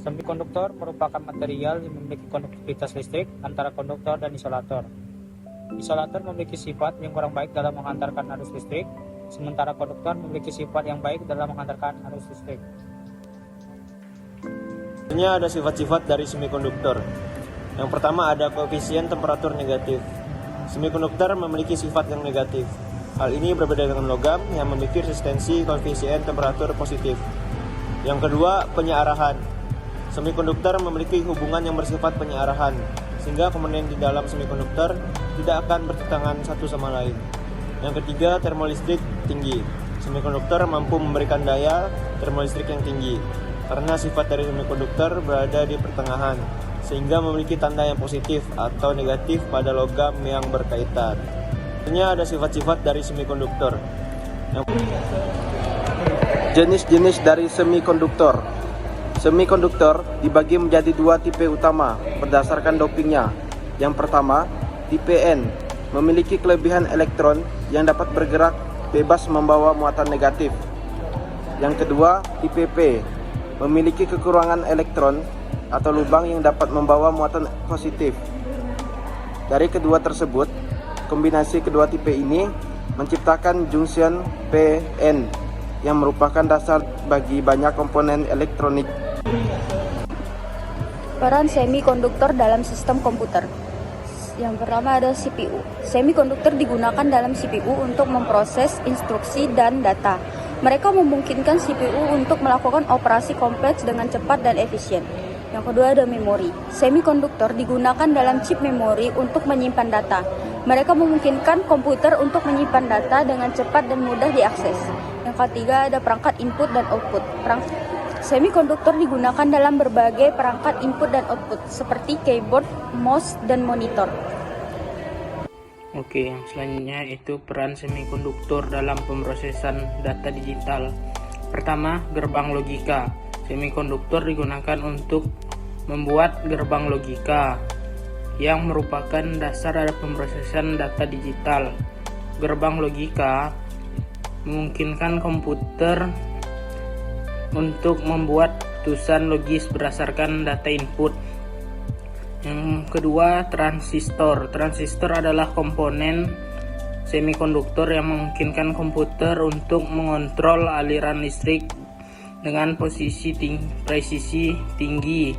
Semikonduktor merupakan material yang memiliki konduktivitas listrik antara konduktor dan isolator. Isolator memiliki sifat yang kurang baik dalam menghantarkan arus listrik, sementara konduktor memiliki sifat yang baik dalam menghantarkan arus listrik. Selanjutnya ada sifat-sifat dari semikonduktor. Yang pertama ada koefisien temperatur negatif. Semikonduktor memiliki sifat yang negatif. Hal ini berbeda dengan logam yang memiliki resistensi koefisien temperatur positif. Yang kedua, penyearahan. Semikonduktor memiliki hubungan yang bersifat penyearahan, sehingga komponen di dalam semikonduktor tidak akan bertentangan satu sama lain. Yang ketiga, termolistrik tinggi. Semikonduktor mampu memberikan daya termolistrik yang tinggi, karena sifat dari semikonduktor berada di pertengahan, sehingga memiliki tanda yang positif atau negatif pada logam yang berkaitan. Selanjutnya ada sifat-sifat dari semikonduktor. Jenis-jenis dari semikonduktor. Semikonduktor dibagi menjadi dua tipe utama berdasarkan dopingnya. Yang pertama, tipe N, memiliki kelebihan elektron yang dapat bergerak bebas membawa muatan negatif. Yang kedua, tipe P, memiliki kekurangan elektron atau lubang yang dapat membawa muatan positif. Dari kedua tersebut, kombinasi kedua tipe ini menciptakan junction PN yang merupakan dasar bagi banyak komponen elektronik. Peran semikonduktor dalam sistem komputer. Yang pertama ada CPU. Semikonduktor digunakan dalam CPU untuk memproses instruksi dan data. Mereka memungkinkan CPU untuk melakukan operasi kompleks dengan cepat dan efisien. Yang kedua ada memori. Semikonduktor digunakan dalam chip memori untuk menyimpan data. Mereka memungkinkan komputer untuk menyimpan data dengan cepat dan mudah diakses. Yang ketiga ada perangkat input dan output. Semikonduktor digunakan dalam berbagai perangkat input dan output seperti keyboard, mouse, dan monitor. Oke, yang selanjutnya itu peran semikonduktor dalam pemrosesan data digital. Pertama, gerbang logika. Semikonduktor digunakan untuk membuat gerbang logika yang merupakan dasar dari pemrosesan data digital. Gerbang logika memungkinkan komputer untuk membuat putusan logis berdasarkan data input. Yang kedua, transistor. Transistor adalah komponen semikonduktor yang memungkinkan komputer untuk mengontrol aliran listrik dengan presisi tinggi.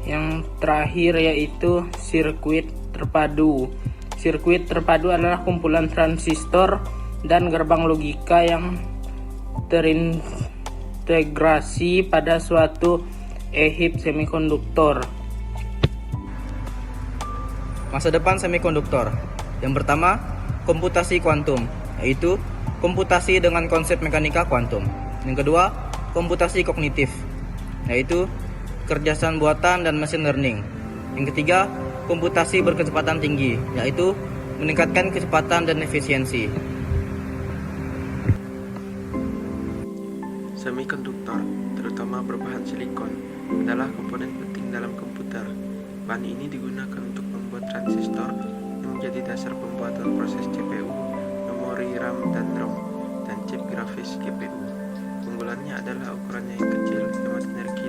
Yang terakhir yaitu sirkuit terpadu. Sirkuit terpadu adalah kumpulan transistor dan gerbang logika yang terintegrasi pada suatu EHIP semikonduktor. Masa depan semikonduktor. Yang pertama, komputasi kuantum, yaitu komputasi dengan konsep mekanika kuantum. Yang kedua, komputasi kognitif, yaitu kecerdasan buatan dan machine learning. Yang ketiga, komputasi berkecepatan tinggi, yaitu meningkatkan kecepatan dan efisiensi. Semikonduktor, terutama berbahan silikon, adalah komponen penting dalam komputer. Bahan ini digunakan untuk membuat transistor yang menjadi dasar pembuatan proses CPU, memori RAM dan ROM, dan chip grafis GPU. Keunggulannya adalah ukurannya yang kecil, hemat energi,